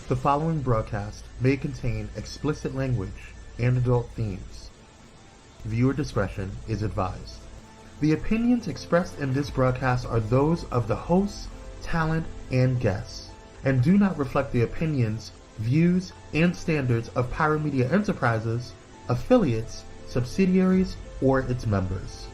The following broadcast may contain explicit language and adult themes. Viewer discretion is advised. The opinions expressed in this broadcast are those of the hosts, talent, and guests, and do not reflect the opinions, views, and standards of Pyro Media Enterprises, affiliates, subsidiaries, or its members.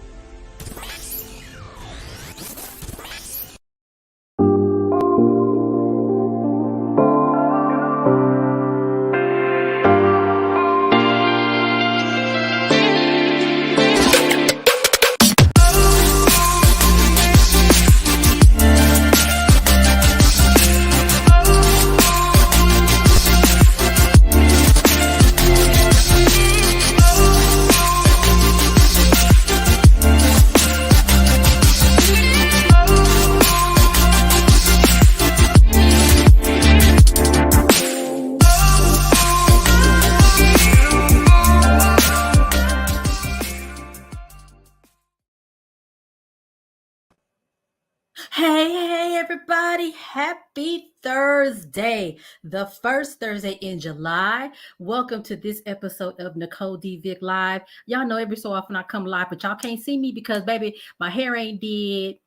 Hey, everybody. Happy Thursday, the first Thursday in July. Welcome to this episode of Nicoledvick Live. Y'all know every so often I come live, but y'all can't see me because, baby, my hair ain't did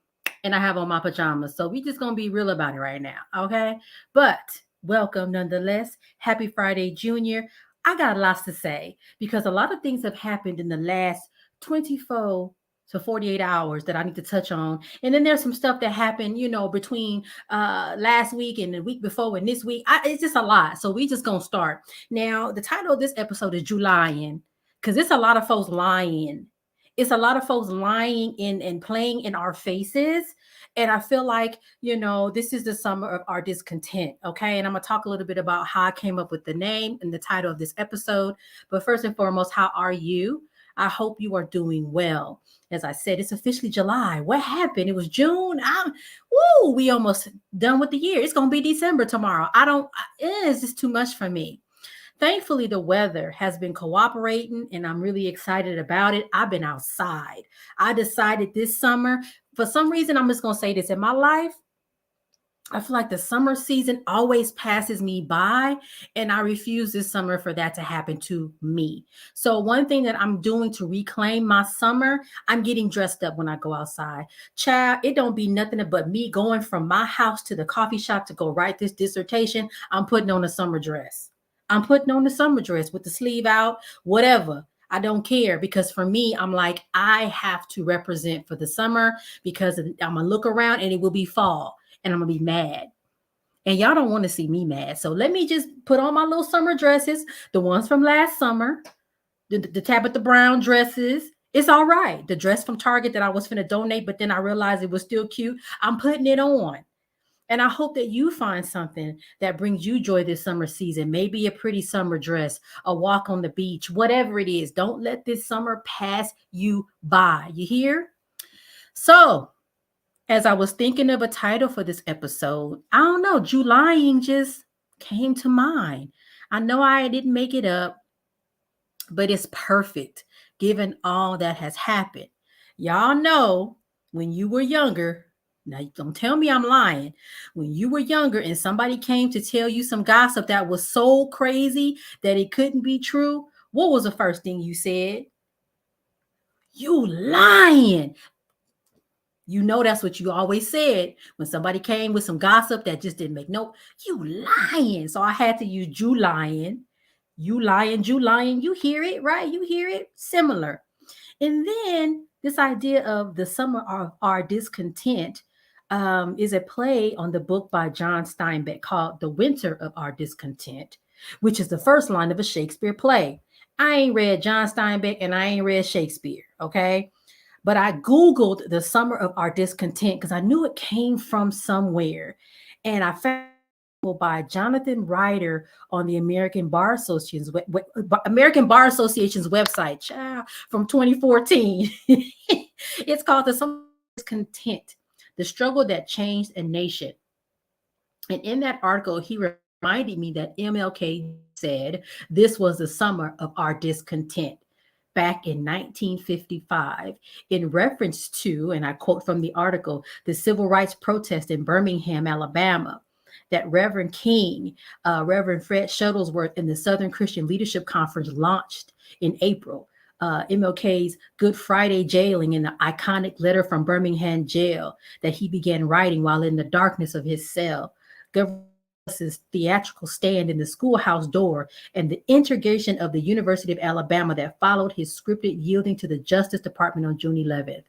and I have on my pajamas. So we just going to be real about it right now, okay? But welcome nonetheless. Happy Friday, Junior. I got lots to say because a lot of things have happened in the last 24 to 48 hours that I need to touch on. And then there's some stuff that happened, between last week and the week before and this week. It's just a lot. So we just going to start. Now, the title of this episode is Ju-Lyin, because it's a lot of folks lying. It's a lot of folks lying and playing in our faces. And I feel like, this is the summer of our discontent. Okay. And I'm going to talk a little bit about how I came up with the name and the title of this episode. But first and foremost, how are you? I hope you are doing well. As I said, it's officially July. What happened? It was June. We almost done with the year. It's going to be December tomorrow. It's just too much for me. Thankfully, the weather has been cooperating and I'm really excited about it. I've been outside. I decided this summer, for some reason, I'm just going to say this in my life. I feel like the summer season always passes me by, and I refuse this summer for that to happen to me. So one thing that I'm doing to reclaim my summer, I'm getting dressed up when I go outside. Child, it don't be nothing but me going from my house to the coffee shop to go write this dissertation. I'm putting on a summer dress. I'm putting on the summer dress with the sleeve out, whatever. I don't care, because for me, I'm like, I have to represent for the summer because I'm going to look around and it will be fall. And I'm going to be mad. And y'all don't want to see me mad. So let me just put on my little summer dresses, the ones from last summer, the Tabitha Brown dresses. It's all right. The dress from Target that I was finna donate, but then I realized it was still cute. I'm putting it on. And I hope that you find something that brings you joy this summer season. Maybe a pretty summer dress, a walk on the beach, whatever it is. Don't let this summer pass you by. You hear? So, as I was thinking of a title for this episode, I don't know, Ju-Lyin just came to mind. I know I didn't make it up, but it's perfect given all that has happened. Y'all know when you were younger, now don't tell me I'm lying. When you were younger and somebody came to tell you some gossip that was so crazy that it couldn't be true, what was the first thing you said? You lying. You know, that's what you always said when somebody came with some gossip that just didn't make no, you lying. So I had to use Ju-Lyin. You lying, Ju-Lyin. You hear it, right? You hear it? Similar. And then this idea of the summer of our discontent is a play on the book by John Steinbeck called The Winter of Our Discontent, which is the first line of a Shakespeare play. I ain't read John Steinbeck and I ain't read Shakespeare, okay? But I Googled the summer of our discontent because I knew it came from somewhere. And I found by Jonathan Ryder on the American Bar Association's website, child, from 2014. It's called The Summer of Discontent, the struggle that changed a nation. And in that article, he reminded me that MLK said this was the summer of our discontent back in 1955 in reference to, and I quote from the article, the civil rights protest in Birmingham, Alabama. that Reverend King, Reverend Fred Shuttlesworth, and the Southern Christian Leadership Conference launched in April. MLK's Good Friday jailing and the iconic letter from Birmingham jail that he began writing while in the darkness of his cell. His theatrical stand in the schoolhouse door and the integration of the University of Alabama that followed his scripted yielding to the Justice Department on June 11th.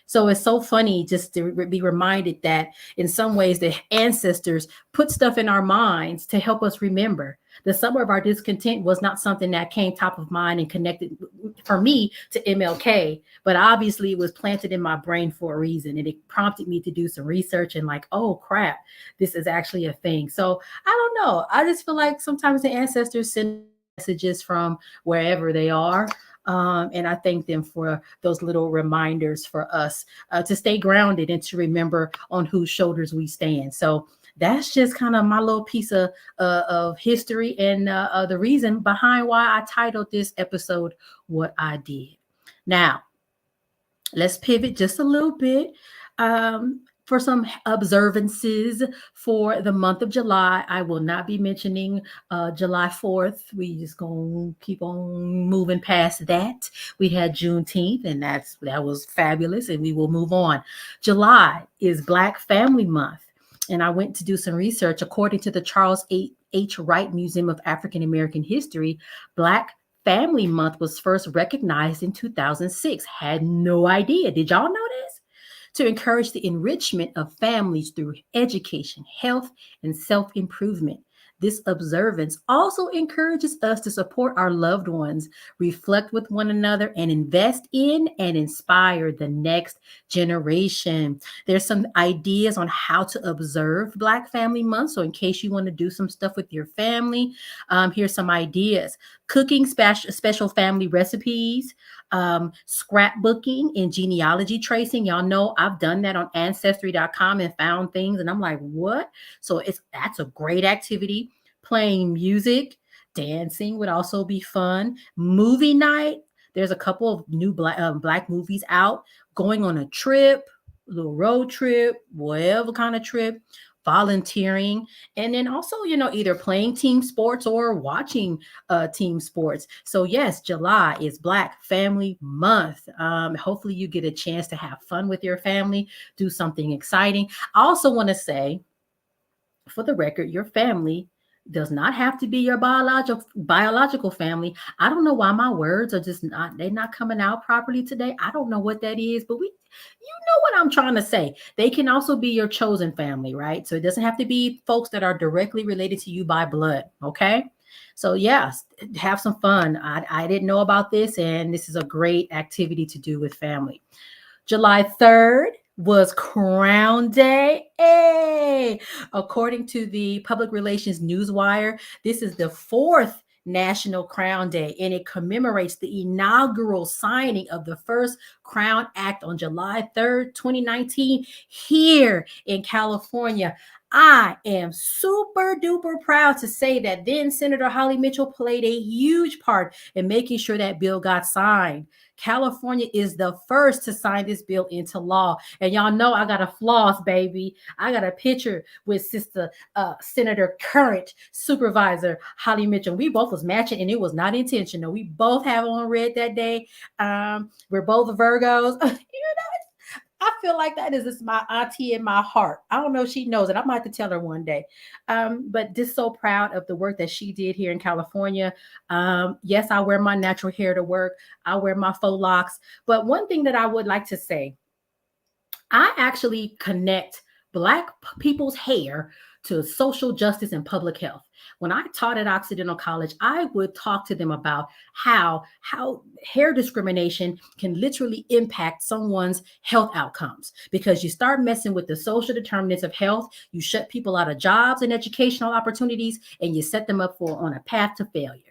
So it's so funny just to be reminded that in some ways the ancestors put stuff in our minds to help us remember. The summer of our discontent was not something that came top of mind and connected for me to MLK, but obviously it was planted in my brain for a reason. And it prompted me to do some research and like, oh crap, this is actually a thing. So I don't know. I just feel like sometimes the ancestors send messages from wherever they are. And I thank them for those little reminders for us to stay grounded and to remember on whose shoulders we stand. So that's just kind of my little piece of history and the reason behind why I titled this episode What I Did. Now, let's pivot just a little bit. For some observances for the month of July. I will not be mentioning July 4th. We just gonna keep on moving past that. We had Juneteenth, and that was fabulous, and we will move on. July is Black Family Month, and I went to do some research. According to the Charles H. Wright Museum of African American History, Black Family Month was first recognized in 2006. Had no idea. Did y'all know this? To encourage the enrichment of families through education, health, and self-improvement. This observance also encourages us to support our loved ones, reflect with one another, and invest in and inspire the next generation. There's some ideas on how to observe Black Family Month. So in case you want to do some stuff with your family, here's some ideas. Cooking special family recipes, scrapbooking and genealogy tracing. Y'all know I've done that on ancestry.com and found things, and I'm like, what? So that's a great activity. Playing music, dancing would also be fun. Movie night. There's a couple of new black movies out. Going on a trip, a little road trip, whatever kind of trip. Volunteering, and then also, either playing team sports or watching team sports. So yes, July is Black Family Month. Hopefully you get a chance to have fun with your family, do something exciting. I also want to say, for the record, your family does not have to be your biological family. I don't know why my words are they're not coming out properly today. I don't know what that is, but you know what I'm trying to say. They can also be your chosen family, right? So it doesn't have to be folks that are directly related to you by blood, okay? So yes, have some fun. I didn't know about this, and this is a great activity to do with family. July 3rd was Crown Day. Hey! According to the Public Relations Newswire, this is the 4th National Crown Day, and it commemorates the inaugural signing of the first Crown Act on July 3rd, 2019, here in California. I am super duper proud to say that then Senator Holly Mitchell played a huge part in making sure that bill got signed. California is the first to sign this bill into law. And y'all know I got a floss, baby. I got a picture with Sister Senator current Supervisor Holly Mitchell. We both was matching, and it was not intentional. We both have on red that day. We're both Virgos. I feel like that is just my auntie in my heart. I don't know if she knows it. I might have to tell her one day. But just so proud of the work that she did here in California. Yes, I wear my natural hair to work. I wear my faux locks. But one thing that I would like to say, I actually connect Black people's hair to social justice and public health. When I taught at Occidental College, I would talk to them about how hair discrimination can literally impact someone's health outcomes, because you start messing with the social determinants of health, you shut people out of jobs and educational opportunities, and you set them up on a path to failure.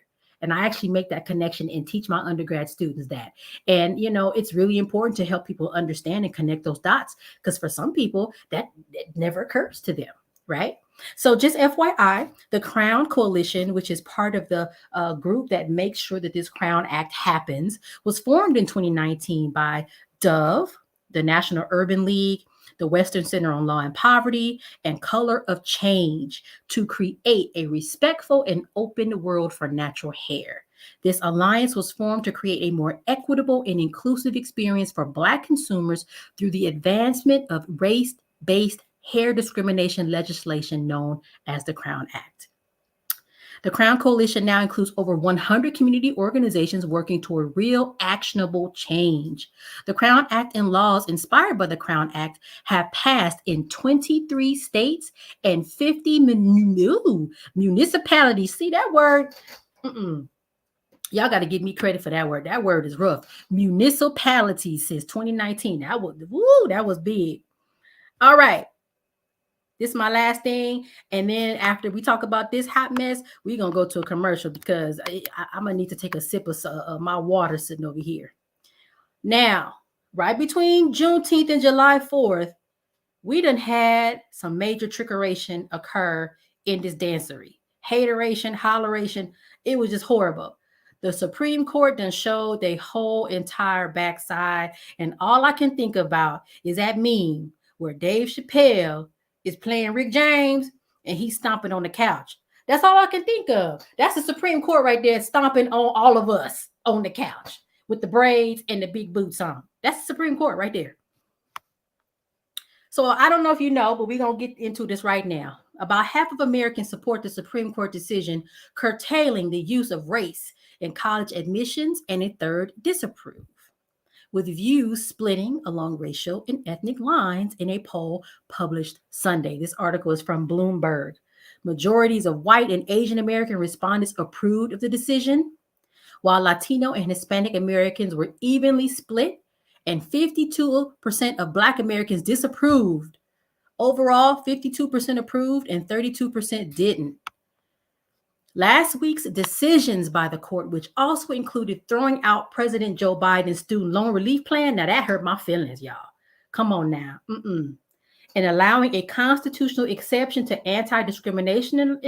And I actually make that connection and teach my undergrad students that. And, it's really important to help people understand and connect those dots, because for some people that never occurs to them, right? So just FYI, the Crown Coalition, which is part of the group that makes sure that this Crown Act happens, was formed in 2019 by Dove, the National Urban League, the Western Center on Law and Poverty, and Color of Change to create a respectful and open world for natural hair. This alliance was formed to create a more equitable and inclusive experience for Black consumers through the advancement of race-based hair discrimination legislation known as the Crown Act. The Crown Coalition now includes over 100 community organizations working toward real, actionable change. The Crown Act and laws inspired by the Crown Act have passed in 23 states and 50 municipalities. See that word? Y'all got to give me credit for that word. That word is rough. Municipalities since 2019. That was big. All right. This is my last thing. And then after we talk about this hot mess, we're going to go to a commercial because I'm going to need to take a sip of my water sitting over here. Now, right between Juneteenth and July 4th, we done had some major trickeration occur in this dancery. Hateration, holleration. It was just horrible. The Supreme Court done showed their whole entire backside. And all I can think about is that meme where Dave Chappelle is playing Rick James and he's stomping on the couch. That's all I can think of. That's the Supreme Court right there stomping on all of us on the couch with the braids and the big boots on. That's the Supreme Court right there. So I don't know if you know, but we're going to get into this right now. About half of Americans support the Supreme Court decision curtailing the use of race in college admissions, and a third disapprove, with views splitting along racial and ethnic lines in a poll published Sunday. This article is from Bloomberg. Majorities of white and Asian American respondents approved of the decision, while Latino and Hispanic Americans were evenly split, and 52% of Black Americans disapproved. Overall, 52% approved and 32% didn't. Last week's decisions by the court, which also included throwing out President Joe Biden's student loan relief plan, now that hurt my feelings, y'all. Come on now. And allowing a constitutional exception to anti-discrimination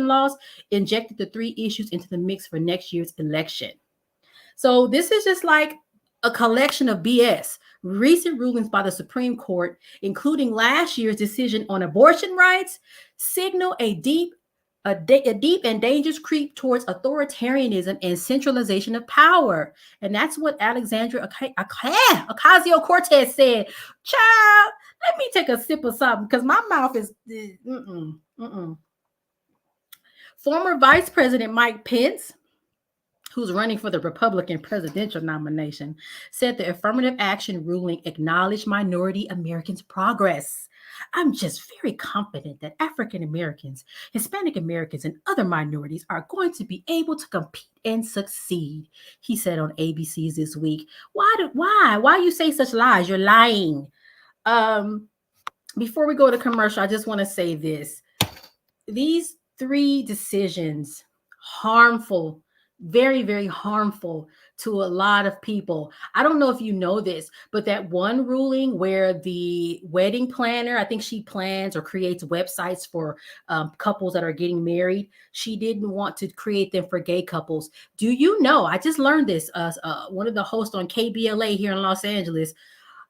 laws, injected the three issues into the mix for next year's election. So this is just like a collection of BS. Recent rulings by the Supreme Court, including last year's decision on abortion rights, signal a deep and dangerous creep towards authoritarianism and centralization of power. And that's what Alexandria Ocasio-Cortez said. Child, let me take a sip of something because my mouth is... Former Vice President Mike Pence, who's running for the Republican presidential nomination, said the affirmative action ruling acknowledged minority Americans' progress. I'm just very confident that African Americans, Hispanic Americans, and other minorities are going to be able to compete and succeed, he said on ABC's This Week. Why you say such lies? You're lying. Before we go to commercial, I just want to say this. These three decisions, harmful, very, very harmful to a lot of people. I don't know if you know this, but that one ruling where the wedding planner, I think she plans or creates websites for couples that are getting married. She didn't want to create them for gay couples. Do you know? I just learned this. One of the hosts on KBLA here in Los Angeles.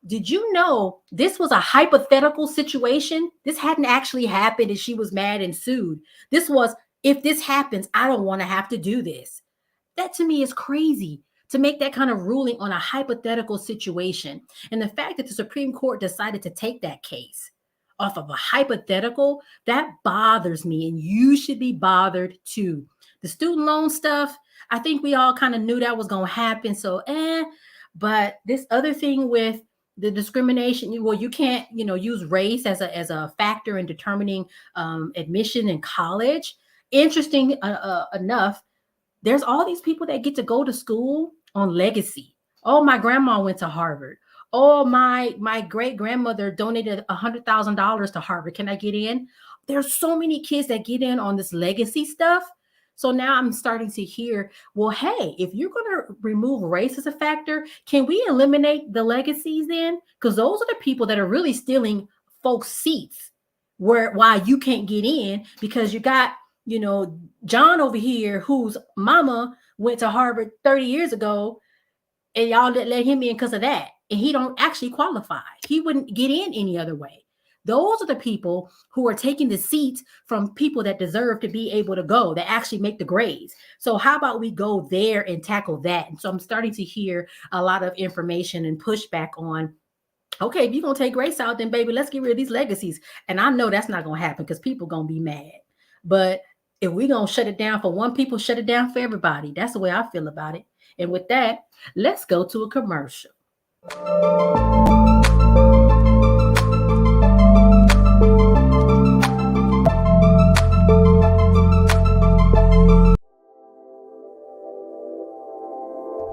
Did you know this was a hypothetical situation? This hadn't actually happened and she was mad and sued. This was, if this happens, I don't want to have to do this. That to me is crazy, to make that kind of ruling on a hypothetical situation. And the fact that the Supreme Court decided to take that case off of a hypothetical, that bothers me. And you should be bothered too. The student loan stuff, I think we all kind of knew that was going to happen. So, but this other thing with the discrimination, well, you can't, use race as a factor in determining admission in college. Interesting enough, there's all these people that get to go to school on legacy. Oh, my grandma went to Harvard. Oh, my great grandmother donated $100,000 to Harvard. Can I get in? There's so many kids that get in on this legacy stuff. So now I'm starting to hear, well, hey, if you're going to remove race as a factor, can we eliminate the legacies then? Because those are the people that are really stealing folks' seats why you can't get in, because you got, John over here whose mama went to Harvard 30 years ago and y'all didn't let him in because of that. and he don't actually qualify. He wouldn't get in any other way. Those are the people who are taking the seats from people that deserve to be able to go, that actually make the grades. So how about we go there and tackle that? And so I'm starting to hear a lot of information and pushback on, okay, if you're going to take grace out, then baby, let's get rid of these legacies. And I know that's not going to happen because people going to be mad. But if we're going to shut it down for one people, shut it down for everybody. That's the way I feel about it. And with that, let's go to a commercial.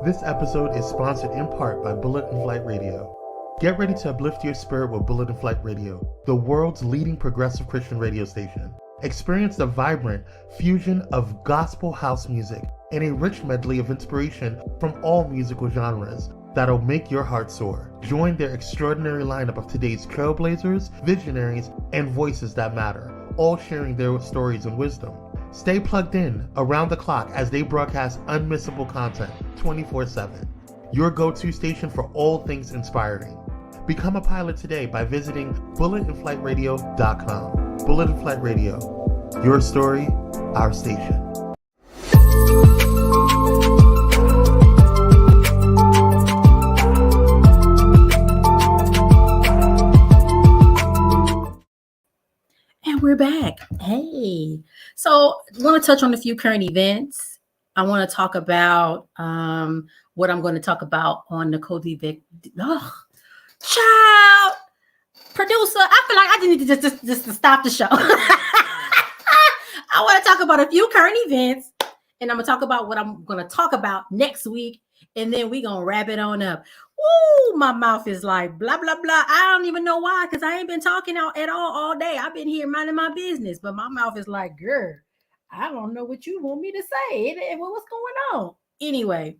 This episode is sponsored in part by Bullet and Flight Radio. Get ready to uplift your spirit with Bullet and Flight Radio, the world's leading progressive Christian radio station. Experience the vibrant fusion of gospel house music and a rich medley of inspiration from all musical genres that'll make your heart soar. Join their extraordinary lineup of today's trailblazers, visionaries, and voices that matter, all sharing their stories and wisdom. Stay plugged in around the clock as they broadcast unmissable content 24/7. Your go-to station for all things inspiring. Become a pilot today by visiting bulletandflightradio.com. Bullet and Flight Radio. Your story, our station. And we're back. Hey. So I want to touch on a few current events. I want to talk about what I'm going to talk about on Nicole Vick. Oh, child, producer, I feel like I need to just to stop the show. I want to talk about a few current events, and I'm going to talk about what I'm going to talk about next week, and then we're going to wrap it on up. Ooh, my mouth is like blah, blah, blah. I don't even know why, because I ain't been talking out at all day. I've been here minding my business, but my mouth is like, girl, I don't know what you want me to say. What's going on? Anyway,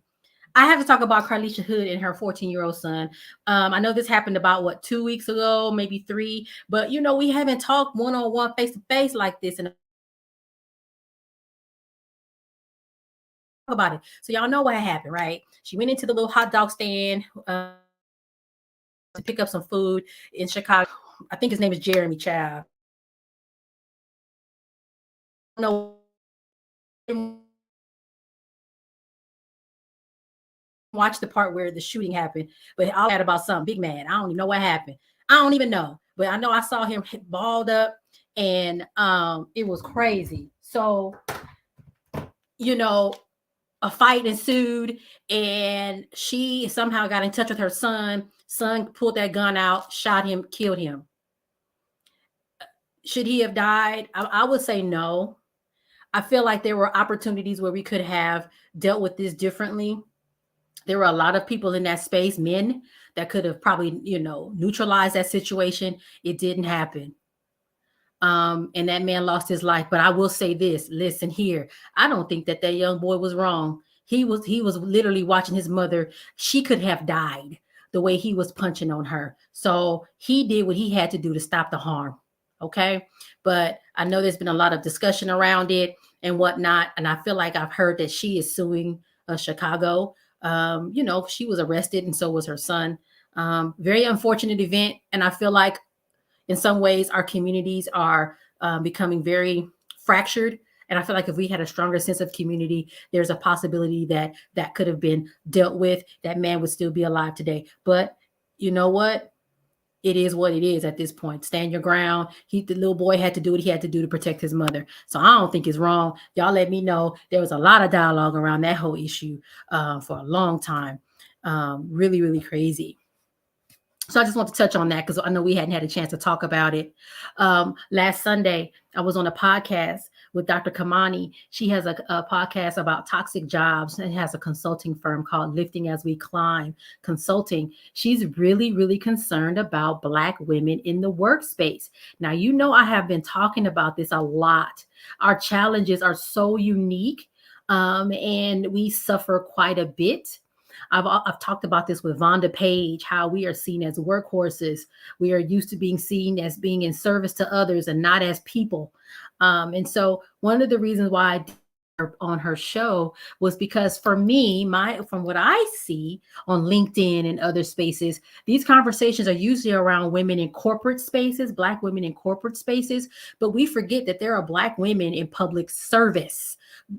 I have to talk about Carlisha Hood and her 14-year-old son. I know this happened about 2 weeks ago, maybe 3, but we haven't talked one-on-one, face-to-face like this. And about it. So y'all know what happened, right? She went into the little hot dog stand to pick up some food in Chicago. I think his name is Jeremy Child. No. Watch the part where the shooting happened, but I had about something big man. I don't even know what happened. I don't even know, but I know I saw him balled up, and it was crazy. So, a fight ensued, and she somehow got in touch with her son. Son pulled that gun out, shot him, killed him. Should he have died? I would say no. I feel like there were opportunities where we could have dealt with this differently. There were a lot of people in that space, men, that could have probably, neutralized that situation. It didn't happen. And that man lost his life. But I will say this, listen here. I don't think that young boy was wrong. He was literally watching his mother. She could have died the way he was punching on her. So he did what he had to do to stop the harm. Okay. But I know there's been a lot of discussion around it and whatnot. And I feel like I've heard that she is suing Chicago. She was arrested, and so was her son. Very unfortunate event. And I feel like in some ways our communities are becoming very fractured. And I feel like if we had a stronger sense of community, there's a possibility that could have been dealt with. That man would still be alive today. But you know what? It is what it is at this point. Stand your ground. The little boy had to do what he had to do to protect his mother. So I don't think it's wrong. Y'all let me know. There was a lot of dialogue around that whole issue for a long time. Really, really crazy. So I just want to touch on that because I know we hadn't had a chance to talk about it. Last Sunday, I was on a podcast with Dr. Kamani. She has a podcast about toxic jobs and has a consulting firm called Lifting as We Climb Consulting. She's really, really concerned about Black women in the workspace. Now, I have been talking about this a lot. Our challenges are so unique, and we suffer quite a bit. I've talked about this with Vonda Page, how we are seen as workhorses. We are used to being seen as being in service to others and not as people. And so one of the reasons why I did on her show was because for me, from what I see on LinkedIn and other spaces, these conversations are usually around women in corporate spaces, Black women in corporate spaces, but we forget that there are Black women in public service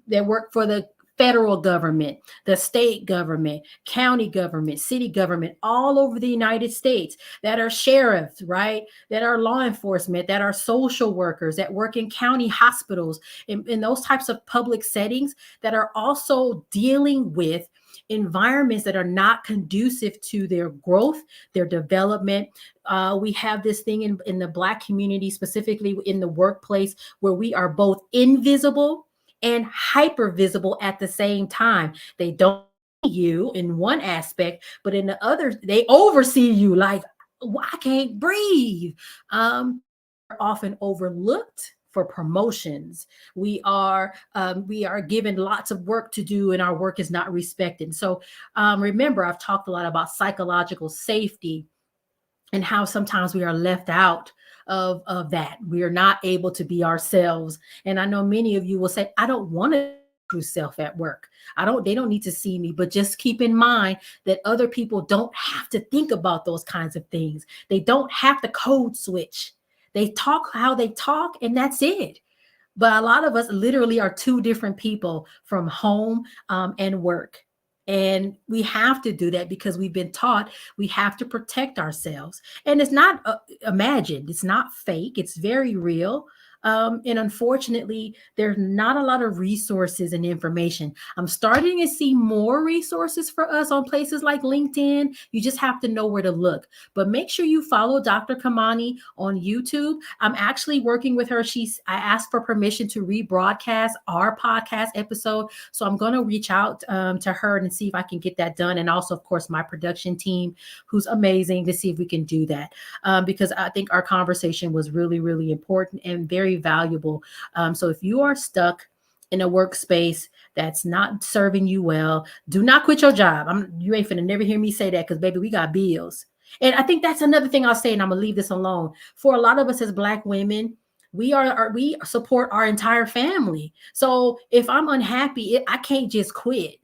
that work for the federal government, the state government, county government, city government, all over the United States, that are sheriffs, right? That are law enforcement, that are social workers, that work in county hospitals, in those types of public settings, that are also dealing with environments that are not conducive to their growth, their development. We have this thing in the Black community, specifically in the workplace, where we are both invisible and hyper visible at the same time. They don't see you in one aspect, but in the other, they oversee you. Like, I can't breathe. Often overlooked for promotions. We are given lots of work to do, and our work is not respected. So remember, I've talked a lot about psychological safety and how sometimes we are left out of that. We are not able to be ourselves. And I know many of you will say, I don't want to true self at work. They don't need to see me, but just keep in mind that other people don't have to think about those kinds of things. They don't have to code switch. They talk how they talk, and that's it. But a lot of us literally are two different people from home and work. And we have to do that because we've been taught we have to protect ourselves. And it's not imagined, it's not fake, it's very real. And unfortunately, there's not a lot of resources and information. I'm starting to see more resources for us on places like LinkedIn. You just have to know where to look. But make sure you follow Dr. Kamani on YouTube. I'm actually working with her. I asked for permission to rebroadcast our podcast episode. So I'm going to reach out to her and see if I can get that done. And also, of course, my production team, who's amazing, to see if we can do that. Because I think our conversation was really, really important and very valuable. So if you are stuck in a workspace that's not serving you well, do not quit your job. You ain't finna never hear me say that, because baby, we got bills. And I think that's another thing I'll say, and I'm gonna leave this alone. For a lot of us as Black women, we support our entire family. So if I'm unhappy, I can't just quit,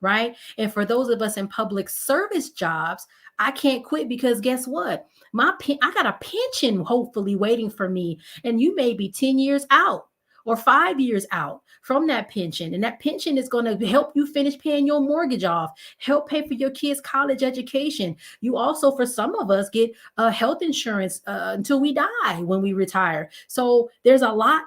right? And for those of us in public service jobs, I can't quit, because guess what? I got a pension hopefully waiting for me, and you may be 10 years out or 5 years out from that pension, and that pension is going to help you finish paying your mortgage off, help pay for your kids' college education. You also, for some of us, get health insurance until we die, when we retire. So there's a lot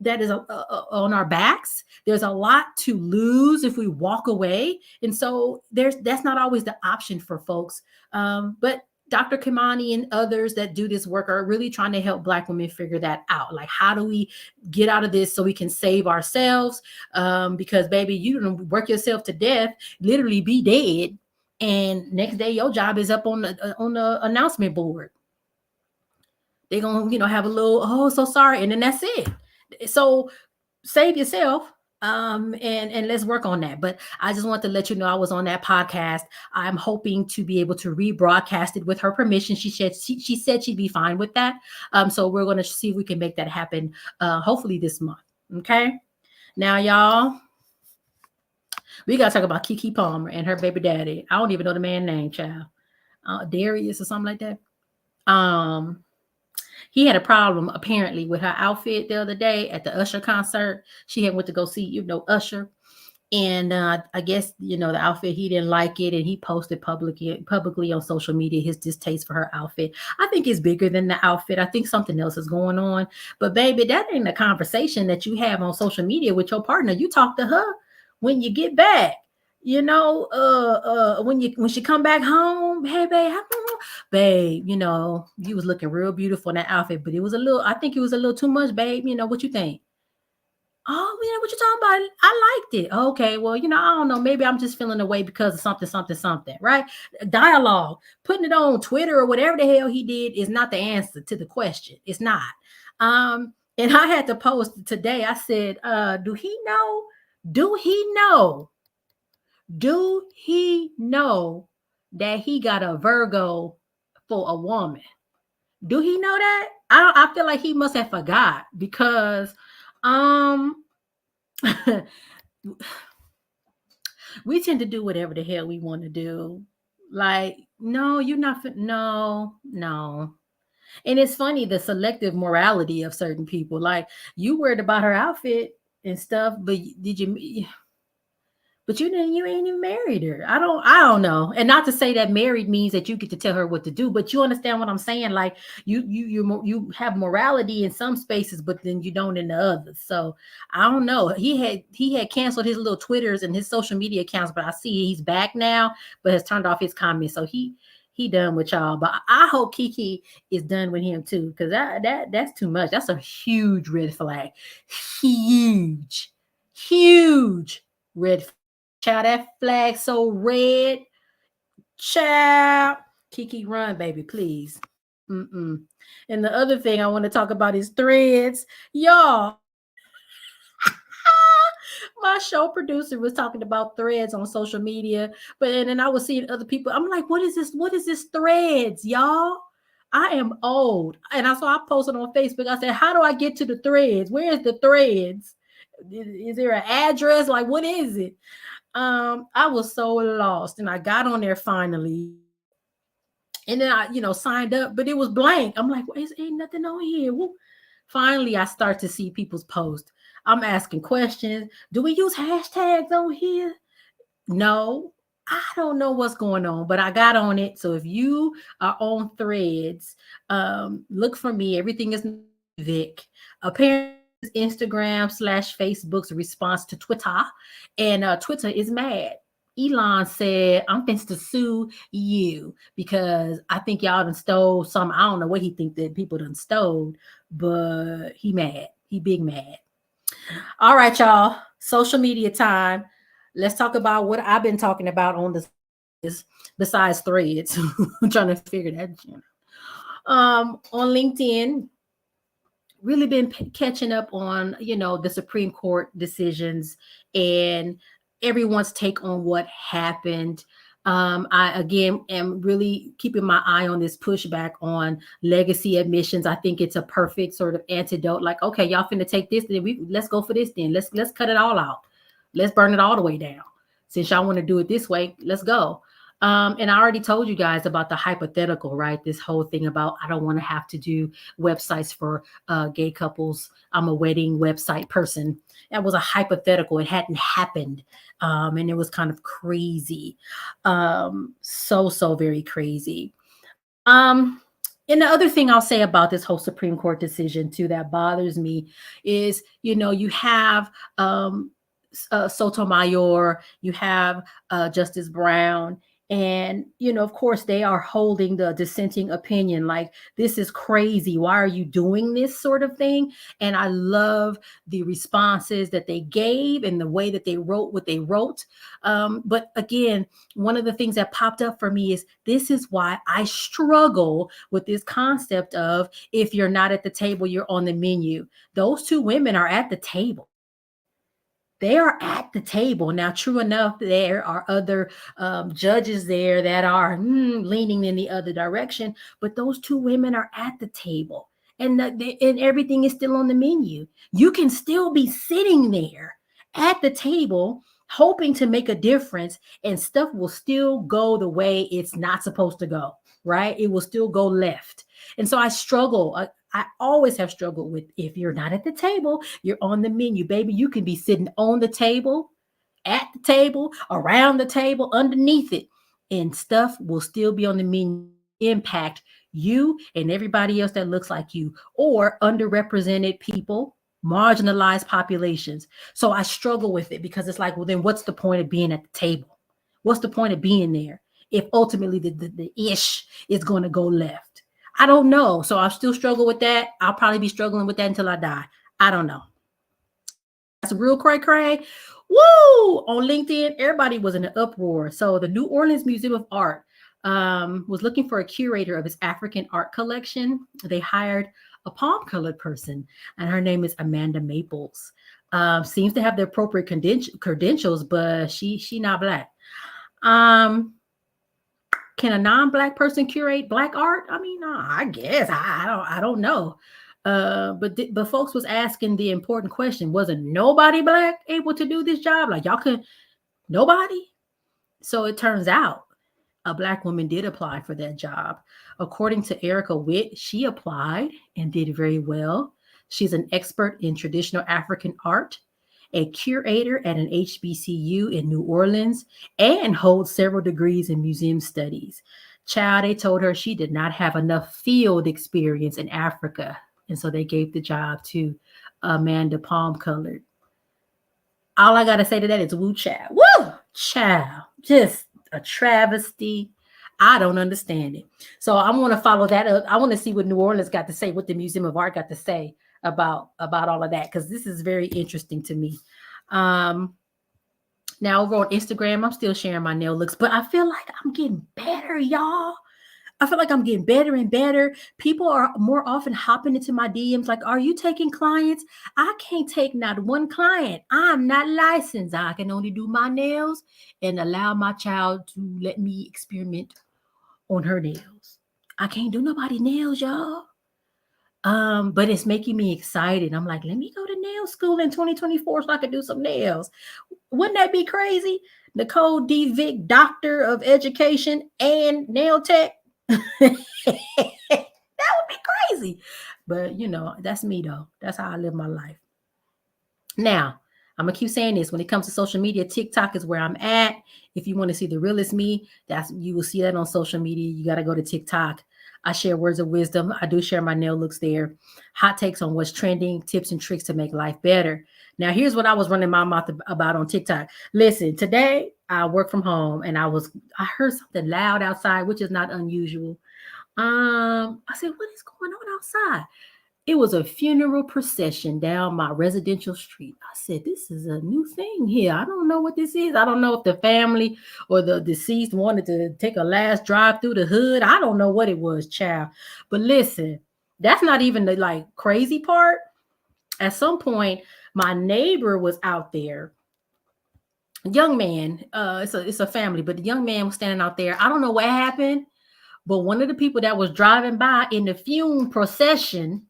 that is on our backs. There's a lot to lose if we walk away. And so that's not always the option for folks. But Dr. Kimani and others that do this work are really trying to help Black women figure that out. Like, how do we get out of this so we can save ourselves? Because baby, you don't work yourself to death, literally be dead. And next day your job is up on the announcement board. They're going to have a little, oh, so sorry. And then that's it. So save yourself. And let's work on that. But I just want to let you know I was on that podcast. I'm hoping to be able to rebroadcast it with her permission. She said she'd be fine with that. So we're going to see if we can make that happen, hopefully this month. Okay. Now, y'all, we got to talk about Keke Palmer and her baby daddy. I don't even know the man's name, child. Darius or something like that. He had a problem apparently with her outfit the other day at the Usher concert. She had went to go see, Usher. And I guess, the outfit, he didn't like it. And he posted publicly on social media his distaste for her outfit. I think it's bigger than the outfit. I think something else is going on. But baby, that ain't a conversation that you have on social media with your partner. You talk to her when you get back. When she come back home, hey babe, you was looking real beautiful in that outfit, but I think it was a little too much, babe. What you think? Oh, what you talking about? I liked it. Okay, well, I don't know. Maybe I'm just feeling away because of something, right? Dialogue, putting it on Twitter or whatever the hell he did is not the answer to the question. It's not. And I had to post today. I said, do he know? Do he know that he got a Virgo for a woman? Do he know that? I feel like he must have forgot, because We tend to do whatever the hell we want to do. Like, no, you're not. No, no. And it's funny the selective morality of certain people. Like, you worried about her outfit and stuff, but did you? But you ain't even married her. I don't know. And not to say that married means that you get to tell her what to do, but you understand what I'm saying? Like, you have morality in some spaces, but then you don't in the others. So I don't know. He had canceled his little Twitters and his social media accounts, but I see he's back now, but has turned off his comments. So he done with y'all. But I hope Kiki is done with him too, because that's too much. That's a huge red flag. Huge, huge red flag. Child, that flag so red. Child. Kiki, run, baby, please. Mm-mm. And the other thing I want to talk about is threads. Y'all, my show producer was talking about threads on social media, but and then I was seeing other people. I'm like, what is this? What is this threads, y'all? I am old. And I posted on Facebook. I said, how do I get to the threads? Where is the threads? Is there an address? Like, what is it? I was so lost, and I got on there finally, and then I signed up, but it was blank. I'm like, well, ain't nothing on here. Woo. Finally I start to see people's posts. I'm asking questions. Do we use hashtags on here? No. I don't know what's going on, but I got on it. So if you are on threads, look for me. Everything is Vick. Apparently Instagram/Facebook's response to Twitter, and Twitter is mad. Elon said, I'm finna to sue you because I think y'all done stole some. I don't know what he think that people done stole, but he mad. He big mad. All right, y'all. Social media time. Let's talk about what I've been talking about on the besides threads. I'm trying to figure that out. On LinkedIn, really been catching up on the Supreme Court decisions and everyone's take on what happened. I again am really keeping my eye on this pushback on legacy admissions. I think it's a perfect sort of antidote. Like, okay, y'all finna take this, then let's go for this. Then let's cut it all out. Let's burn it all the way down. Since y'all want to do it this way, let's go. And I already told you guys about the hypothetical, right? This whole thing about I don't want to have to do websites for gay couples. I'm a wedding website person. That was a hypothetical. It hadn't happened. And it was kind of crazy. So very crazy. And the other thing I'll say about this whole Supreme Court decision too that bothers me is, you have Sotomayor, you have Justice Brown, and of course they are holding the dissenting opinion, like, this is crazy, why are you doing this sort of thing. And I love the responses that they gave and the way that they wrote what they wrote. But again, one of the things that popped up for me is this is why I struggle with this concept of if you're not at the table, you're on the menu. Those two women are at the table. They are at the table. Now, true enough, there are other judges there that are leaning in the other direction, but those two women are at the table, and and everything is still on the menu. You can still be sitting there at the table, hoping to make a difference, and stuff will still go the way it's not supposed to go, right? It will still go left. And so I struggle. I always have struggled with if you're not at the table, you're on the menu, baby. You can be sitting on the table, at the table, around the table, underneath it, and stuff will still be on the menu. Impact you and everybody else that looks like you, or underrepresented people, marginalized populations. So I struggle with it because it's like, well, then what's the point of being at the table? What's the point of being there if ultimately the ish is going to go left? I don't know. So I still struggle with that. I'll probably be struggling with that until I die. I don't know. That's a real cray. Woo! On LinkedIn, everybody was in an uproar. So the New Orleans Museum of Art was looking for a curator of its African art collection. They hired a palm-colored person, and her name is Amanda Maples. Seems to have the appropriate credentials, but she not Black. Can a non-Black person curate Black art? I mean, I guess I don't know. But folks was asking the important question: wasn't nobody black able to do this job? Like y'all could nobody. So it turns out a black woman did apply for that job. According to Erica Witt, she applied and did very well. She's an expert in traditional African art, a curator at an HBCU in New Orleans, and holds several degrees in museum studies. Child, they told her she did not have enough field experience in Africa. And so they gave the job to Amanda Palm Colored. All I got to say to that is woo child. Woo child. Just a travesty. I don't understand it. So I want to follow that up. I want to see what New Orleans got to say, what the Museum of Art got to say about all of that, because this is very interesting to me. Now over on Instagram, I'm still sharing my nail looks, but I feel like I'm getting better, y'all. I feel like I'm getting better and better. People are more often hopping into my DMs like, are you taking clients? I can't take not one client. I'm not licensed. I can only do my nails and allow my child to let me experiment on her nails. I can't do nobody's nails, y'all. But it's making me excited. I'm like, let me go to nail school in 2024 so I can do some nails. Wouldn't that be crazy? Nicole D. Vick, Doctor of Education and Nail Tech. That would be crazy. But you know, that's me though. That's how I live my life. Now, I'm gonna keep saying this. When it comes to social media, TikTok is where I'm at. If you want to see the realest me, you will see that on social media. You got to go to TikTok. I share words of wisdom. I do share my nail looks there. Hot takes on what's trending, tips and tricks to make life better. Now, here's what I was running my mouth about on TikTok. Listen, today I work from home and I heard something loud outside, which is not unusual. I said, what is going on outside? It was a funeral procession down my residential street. I said, this is a new thing here. I don't know what this is. I don't know if the family or the deceased wanted to take a last drive through the hood. I don't know what it was, child. But listen, that's not even the like crazy part. At some point, my neighbor was out there. Young man, it's a family, but the young man was standing out there. I don't know what happened, but one of the people that was driving by in the funeral procession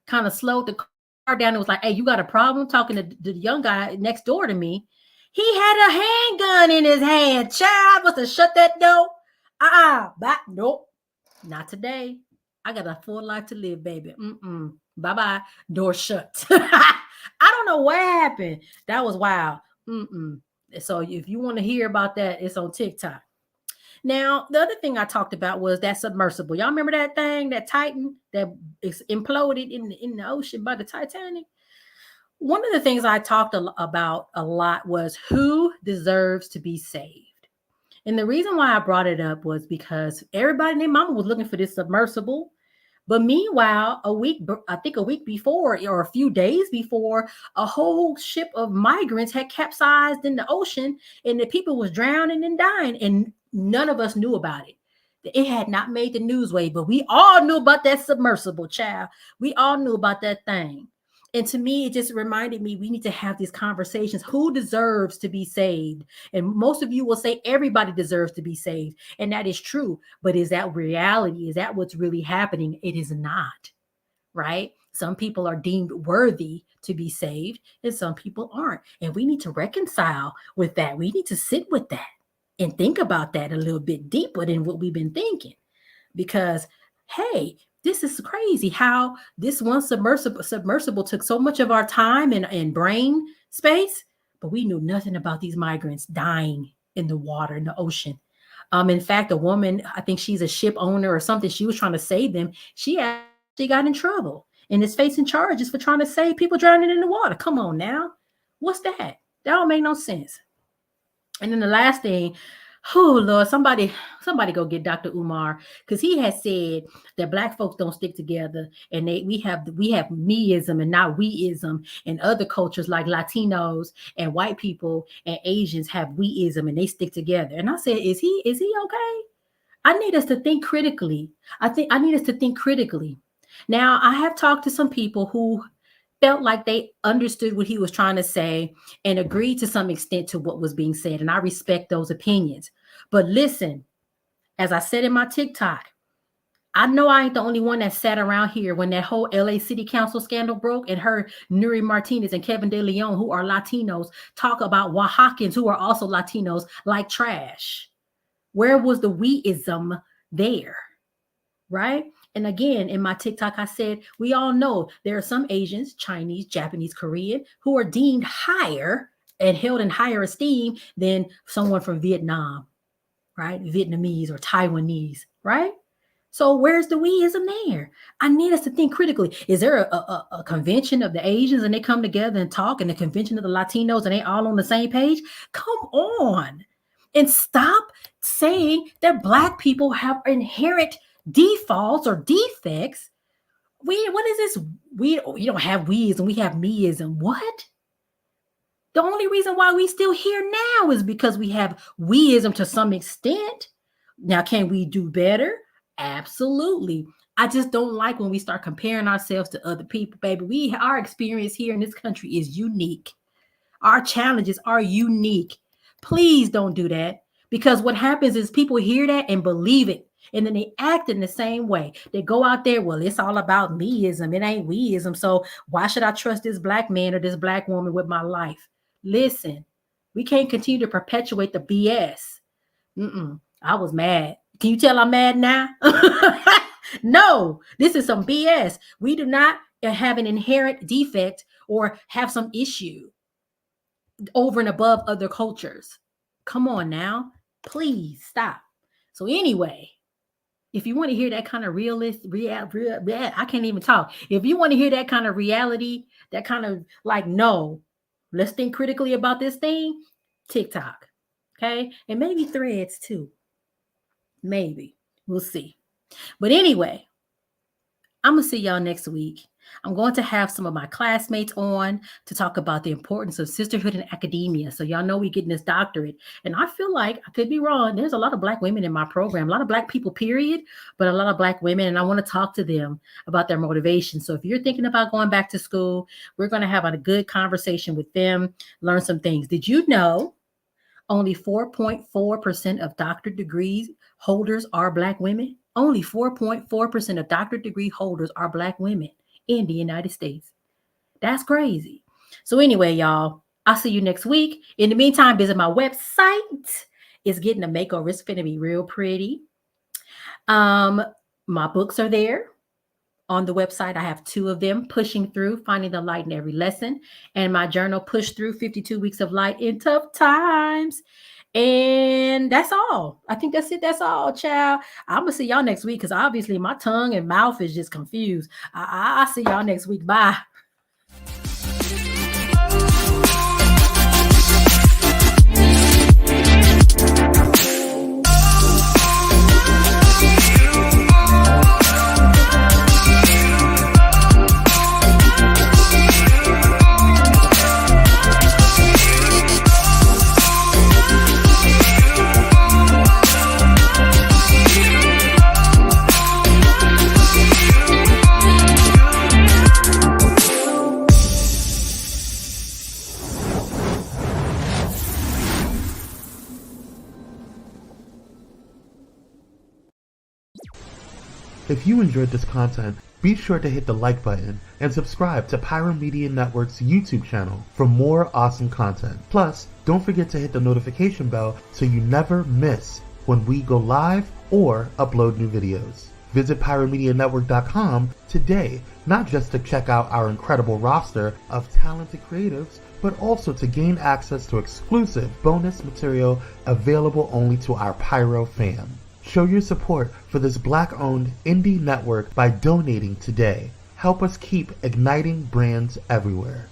kind of slowed the car down and was like, hey, you got a problem? Talking to the young guy next door to me. He had a handgun in his hand. Child, must have shut that door. Nope. Not today. I got a full life to live, baby. Bye-bye. Door shut. I don't know what happened. That was wild. So if you want to hear about that, it's on TikTok. Now, the other thing I talked about was that submersible. Y'all remember that thing, that Titan that imploded in the ocean by the Titanic? One of the things I talked about a lot was who deserves to be saved. And the reason why I brought it up was because everybody and their mama was looking for this submersible. But meanwhile, a week before or a few days before, a whole ship of migrants had capsized in the ocean and the people was drowning and dying. And none of us knew about it. It had not made the news wave, but we all knew about that submersible, child. We all knew about that thing. And to me, it just reminded me we need to have these conversations. Who deserves to be saved? And most of you will say everybody deserves to be saved. And that is true. But is that reality? Is that what's really happening? It is not, right? Some people are deemed worthy to be saved and some people aren't. And we need to reconcile with that. We need to sit with that and think about that a little bit deeper than what we've been thinking. Because, hey, this is crazy how this one submersible took so much of our time and brain space, but we knew nothing about these migrants dying in the water, in the ocean. In fact, a woman, I think she's a ship owner or something, she was trying to save them. She actually got in trouble and is facing charges for trying to save people drowning in the water. Come on now. What's that? That don't make no sense. And then the last thing, oh Lord, somebody go get Dr. Umar, because he has said that Black folks don't stick together, and we have meism and not weism, and other cultures like Latinos and white people and Asians have weism and they stick together. And I said, is he okay? I need us to think critically. I need us to think critically. Now, I have talked to some people who felt like they understood what he was trying to say and agreed to some extent to what was being said. And I respect those opinions. But listen, as I said in my TikTok, I know I ain't the only one that sat around here when that whole LA City Council scandal broke and heard Nuri Martinez and Kevin De Leon, who are Latinos, talk about Oaxacans, who are also Latinos, like trash. Where was the we-ism there? Right? And again, in my TikTok, I said, we all know there are some Asians, Chinese, Japanese, Korean, who are deemed higher and held in higher esteem than someone from Vietnam, right? Vietnamese or Taiwanese, right? So where's the weism there? I need us to think critically. Is there a convention of the Asians and they come together and talk, and the convention of the Latinos and they all on the same page? Come on. And stop saying that Black people have inherent defaults or defects. What is this? We don't have weism, we have meism. What? The only reason why we still here now is because we have weism to some extent. Now, can we do better? Absolutely. I just don't like when we start comparing ourselves to other people, baby. Our experience here in this country is unique. Our challenges are unique. Please don't do that, because what happens is people hear that and believe it, and then they act in the same way. They go out there, well, it's all about meism. It ain't weism. So why should I trust this Black man or this Black woman with my life? Listen, we can't continue to perpetuate the BS. I was mad. Can you tell I'm mad now? No, this is some BS. We do not have an inherent defect or have some issue over and above other cultures. Come on now. Please stop. So anyway, if you want to hear that kind of I can't even talk. If you want to hear that kind of reality, that kind of like, no, let's think critically about this thing, TikTok. Okay. And maybe Threads too. Maybe. We'll see. But anyway, I'm going to see y'all next week. I'm going to have some of my classmates on to talk about the importance of sisterhood in academia. So y'all know we're getting this doctorate. And I feel like, I could be wrong, there's a lot of Black women in my program, a lot of Black people, period, but a lot of Black women. And I want to talk to them about their motivation. So if you're thinking about going back to school, we're going to have a good conversation with them, learn some things. Did you know only 4.4% of doctorate degrees holders are Black women? Only 4.4% of doctorate degree holders are Black women in the United States. That's crazy. So anyway, y'all, I'll see you next week. In the meantime, visit my website. It's getting a makeover. It's going to be real pretty. My books are there on the website. I have 2 of them, Pushing Through, Finding the Light in Every Lesson, and my journal, Push Through, 52 Weeks of Light in Tough Times. And that's all. I think that's it. That's all, child. I'm going to see y'all next week, because obviously my tongue and mouth is just confused. I'll see y'all next week. Bye. If you enjoyed this content, be sure to hit the like button and subscribe to Pyro Media Network's YouTube channel for more awesome content. Plus, don't forget to hit the notification bell so you never miss when we go live or upload new videos. Visit pyromedianetwork.com today, not just to check out our incredible roster of talented creatives, but also to gain access to exclusive bonus material available only to our Pyro fam. Show your support for this Black-owned indie network by donating today. Help us keep igniting brands everywhere.